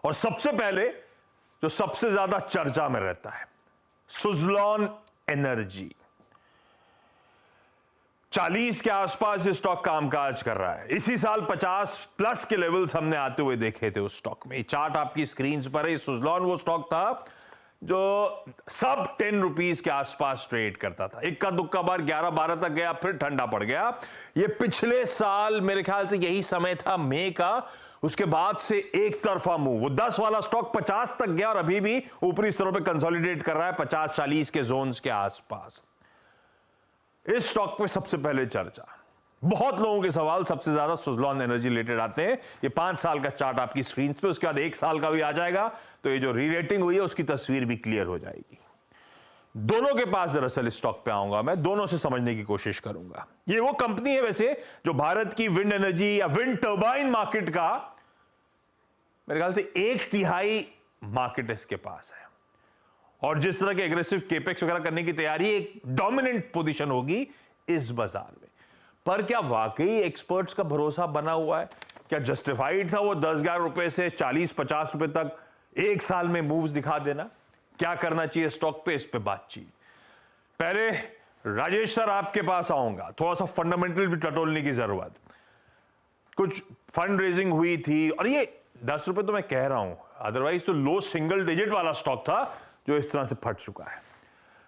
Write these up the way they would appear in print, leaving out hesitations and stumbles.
और सबसे पहले जो सबसे ज्यादा चर्चा में रहता है, सुजलॉन एनर्जी। 40 के आसपास ये स्टॉक कामकाज कर रहा है। इसी साल 50 प्लस के लेवल्स हमने आते हुए देखे थे उस स्टॉक में। चार्ट आपकी स्क्रीन पर है। सुजलॉन वो स्टॉक था जो सब 10 रुपीज के आसपास ट्रेड करता था। इक्का दुक्का बार 11-12 तक गया, फिर ठंडा पड़ गया। ये पिछले साल मेरे ख्याल से यही समय था, मई का। उसके बाद से एक तरफा मूव, वो 10 वाला स्टॉक 50 तक गया और अभी भी ऊपरी स्तरों पे कंसोलिडेट कर रहा है 50-40 के जोन्स के आसपास। इस स्टॉक पे सबसे पहले चर्चा, बहुत लोगों के सवाल सबसे ज्यादा सुजलॉन एनर्जी रिलेटेड आते हैं। ये 5 साल का चार्ट आपकी स्क्रीन पे, उसके बाद 1 साल का भी आ जाएगा, तो ये जो री रेटिंग हुई है उसकी तस्वीर भी क्लियर हो जाएगी। दोनों के पास दरअसल इस स्टॉक पे आऊंगा मैं, दोनों से समझने की कोशिश करूंगा। ये वो कंपनी है वैसे जो भारत की विंड एनर्जी या विंड टर्बाइन मार्केट का मेरे ख्याल से 1/3 मार्केट इसके पास है। और जिस तरह के एग्रेसिव केपेक्स वगैरह करने की तैयारी, एक डोमिनेंट पोजीशन होगी इस बाजार में। पर क्या वाकई एक्सपर्ट्स का भरोसा बना हुआ है? क्या जस्टिफाइड था वो 10-11 रुपए से 40-50 रुपए तक एक साल में मूव्स दिखा देना? क्या करना चाहिए स्टॉक पे, इस पे बातचीत। पहले राजेश सर आपके पास आऊंगा, थोड़ा सा फंडामेंटल भी टटोलने की जरूरत। कुछ फंड रेजिंग हुई थी और ये 10 रुपए तो मैं कह रहा हूं, अदरवाइज तो लो सिंगल डिजिट वाला स्टॉक था जो इस तरह से फट चुका है।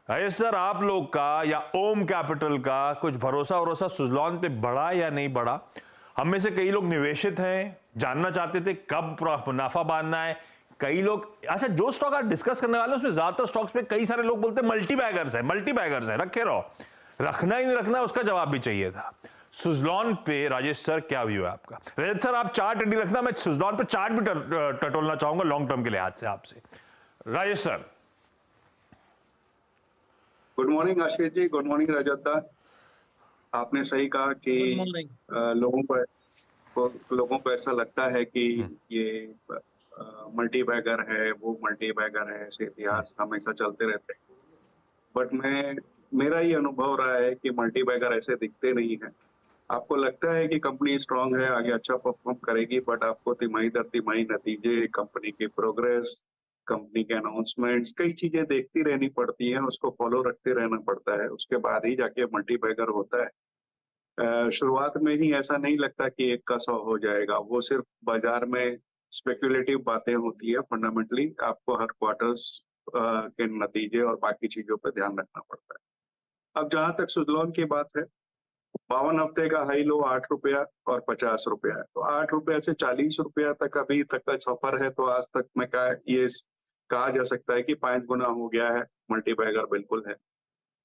राजेश सर, आप लोग का या ओम कैपिटल का कुछ भरोसा सुजलॉन पे बढ़ा या नहीं बढ़ा? हम में से कई लोग निवेशित हैं, जानना चाहते थे कब मुनाफा बांधना है। कई लोग, अच्छा जो स्टॉक आप डिस्कस करने वाले हैं उसमें ज्यादातर स्टॉक्स पे कई सारे लोग बोलते हैं मल्टी बैगर्स है, रखे रहो। रखना ही नहीं रखना, उसका जवाब भी चाहिए था। सुजलॉन पे राजेश सर क्या व्यू है आपका? राजेश सर आप चार्ट रेडी रखना, मैं सुजलॉन पे चार्ट भी टटोलना चाहूंगा लॉन्ग टर्म के लिहाज से आपसे। Rajesh sir. Good morning Ashish ji, good morning रजत दा। आपने सही कहा कि लोगों को ऐसा लगता है कि ये मल्टी बैगर है, वो मल्टी बैगर है, ऐसे इतिहास हमेशा चलते रहते हैं। बट मेरा ये अनुभव रहा है कि मल्टी बैगर ऐसे दिखते नहीं है। आपको लगता है कि कंपनी स्ट्रांग है, आगे अच्छा परफॉर्म करेगी, बट आपको तिमाही दर तिमाही नतीजे, कंपनी की प्रोग्रेस, कंपनी के अनाउंसमेंट्स, कई चीजें देखती रहनी पड़ती हैं, उसको फॉलो रखते रहना पड़ता है, उसके बाद ही जाके मल्टी बैगर होता है। शुरुआत में ही ऐसा नहीं लगता कि 1 का 100 हो जाएगा। वो सिर्फ बाजार में स्पेक्युलेटिव बातें होती है। फंडामेंटली आपको हर क्वार्टर्स के नतीजे और बाकी चीजों पर ध्यान रखना पड़ता है। अब जहां तक सुजलॉन की बात है, 52 हफ्ते का हाई लो 8 रुपया और 50 रुपया है, तो 8 रुपया से 40 रुपया तक अभी तक का सफर है। तो आज तक मैं ये कहा जा सकता है कि 5 गुना हो गया है, मल्टी बैगर बिल्कुल है।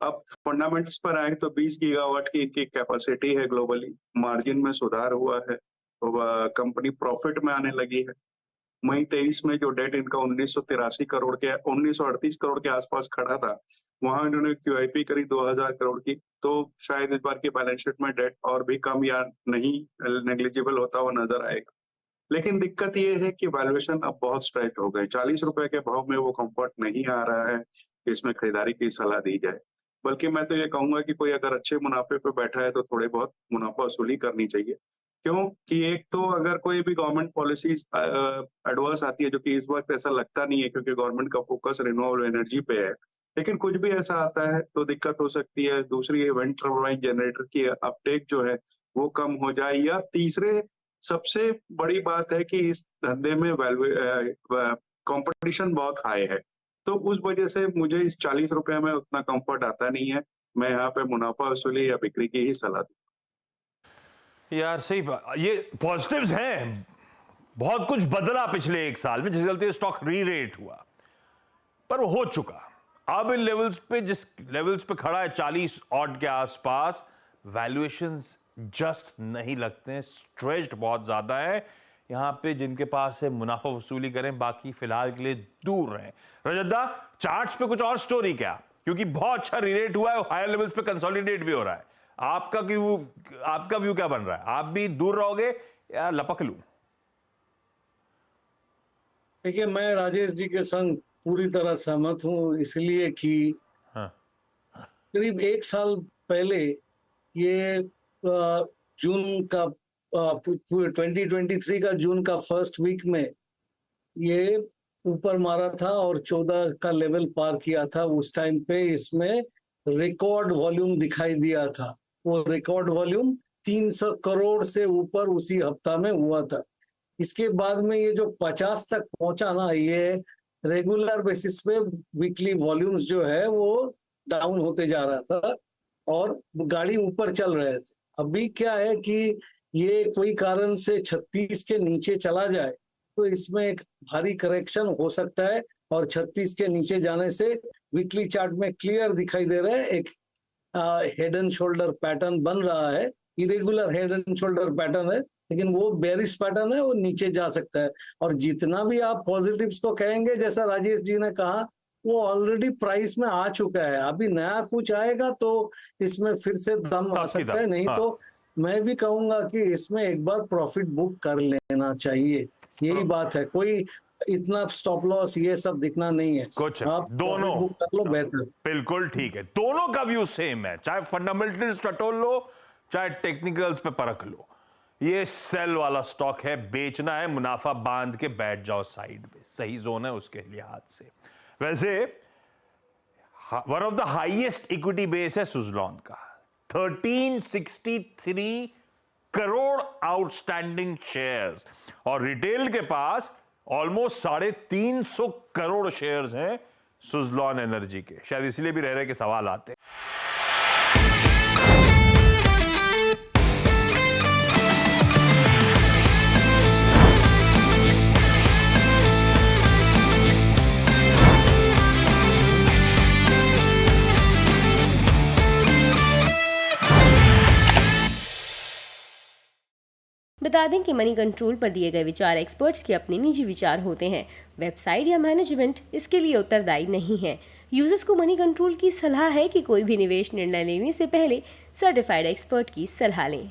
अब फंडामेंट्स पर आए तो 20 गीगावाट की इनकी कैपेसिटी है ग्लोबली, मार्जिन में सुधार हुआ है, तो कंपनी प्रॉफिट में आने लगी है। मई 23 में जो डेट इनका 1938 करोड़ के आसपास खड़ा था, वहां इन्होंने क्यूआईपी करी 2000 करोड़ की। तो शायद इस बार की बैलेंस शीट में डेट और भी कम या नहीं नेग्लिजिबल होता हुआ नजर आएगा। लेकिन दिक्कत ये है कि वैल्यूएशन अब बहुत स्ट्रेच हो गए। 40 रुपए के भाव में वो कंफर्ट नहीं आ रहा है कि इसमें खरीदारी की सलाह दी जाए। बल्कि मैं तो ये कहूंगा कि कोई अगर अच्छे मुनाफे पे बैठा है तो थोड़े बहुत मुनाफा वसूली करनी चाहिए। क्यों कि एक तो अगर कोई भी गवर्नमेंट पॉलिसीज एडवर्स आती है, जो कि इस वक्त ऐसा लगता नहीं है क्योंकि गवर्नमेंट का फोकस रिन्यूएबल एनर्जी पे है, लेकिन कुछ भी ऐसा आता है तो दिक्कत हो सकती है। दूसरी, विंड टर्बाइन जनरेटर की अपटेक जो है वो कम हो जाए, या तीसरे सबसे बड़ी बात है कि इस धंधे में कंपटीशन बहुत हाई है। तो उस वजह से मुझे इस 40 रुपए में उतना कंफर्ट आता नहीं है। मैं यहाँ पे मुनाफा वसूली या बिक्री की ही सलाह दूं। यार सही बात, ये पॉजिटिव्स हैं। बहुत कुछ बदला पिछले 1 साल में, जिस चलते स्टॉक री रेट हुआ, पर वो हो चुका। अब इन लेवल्स पे, जिस लेवल्स पे खड़ा है 40 ऑड के आसपास, वैल्यूएशंस जस्ट नहीं लगते हैं, स्ट्रेच्ड बहुत ज्यादा है। यहां पे जिनके पास है मुनाफा वसूली करें, बाकी फिलहाल के लिए दूर रहें। रजत, चार्ट्स पे कुछ और स्टोरी क्या? क्योंकि बहुत अच्छा रिलेट हुआ है, हायर लेवल्स पे कंसोलिडेट भी हो रहा है। आपका व्यू क्या बन रहा है? आप भी दूर रहोगे या लपक लूं? देखिए, मैं राजेश जी के संग पूरी तरह सहमत हूं, इसलिए कि हाँ। करीब 1 साल पहले ये जून का 2023 का जून का फर्स्ट वीक में ये ऊपर मारा था और 14 का लेवल पार किया था। उस टाइम पे इसमें रिकॉर्ड वॉल्यूम दिखाई दिया था। वो रिकॉर्ड वॉल्यूम 300 करोड़ से ऊपर उसी हफ्ता में हुआ था। इसके बाद में ये जो 50 तक पहुंचा ना, ये रेगुलर बेसिस पे वीकली वॉल्यूम्स जो है वो डाउन होते जा रहा था और गाड़ी ऊपर चल रहे थे। अभी क्या है कि ये कोई कारण से 36 के नीचे चला जाए तो इसमें एक भारी करेक्शन हो सकता है और 36 के नीचे जाने से वीकली चार्ट में क्लियर दिखाई दे रहा है एक हेड एंड शोल्डर पैटर्न बन रहा है। Irregular head and shoulder pattern है, लेकिन वो बेरिश पैटर्न है, वो नीचे जा सकता है। और जितना भी आप पॉजिटिव्स को कहेंगे, जैसा राजेश जी ने कहा, वो ऑलरेडी प्राइस में आ चुका है। अभी नया कुछ आएगा तो इसमें फिर से दम आ सकता है, नहीं तो मैं भी कहूंगा कि इसमें एक बार प्रॉफिट बुक कर लेना चाहिए। यही बात है, कोई इतना स्टॉप लॉस ये सब दिखना नहीं है। कुछ आप दोनों बुक कर लो, बेहतर। बिल्कुल ठीक है, दोनों का व्यू सेम है, चाहे फंडामेंटल्स टटोल लो चाहे टेक्निकल्स पे परख लो। ये सेल वाला स्टॉक है, बेचना है, मुनाफा बांध के बैठ जाओ साइड पे, सही जोन है उसके लिहाज से। वैसे one of the highest equity base है सुज़लॉन का, 1363 करोड़ आउटस्टैंडिंग शेयर्स, और रिटेल के पास ऑलमोस्ट 350 करोड़ शेयर्स हैं सुज़लॉन एनर्जी के। शायद इसलिए भी रह रहे के सवाल आते हैं। बता दें कि मनी कंट्रोल पर दिए गए विचार एक्सपर्ट्स के अपने निजी विचार होते हैं। वेबसाइट या मैनेजमेंट इसके लिए उत्तरदायी नहीं है। यूजर्स को मनी कंट्रोल की सलाह है कि कोई भी निवेश निर्णय लेने से पहले सर्टिफाइड एक्सपर्ट की सलाह लें।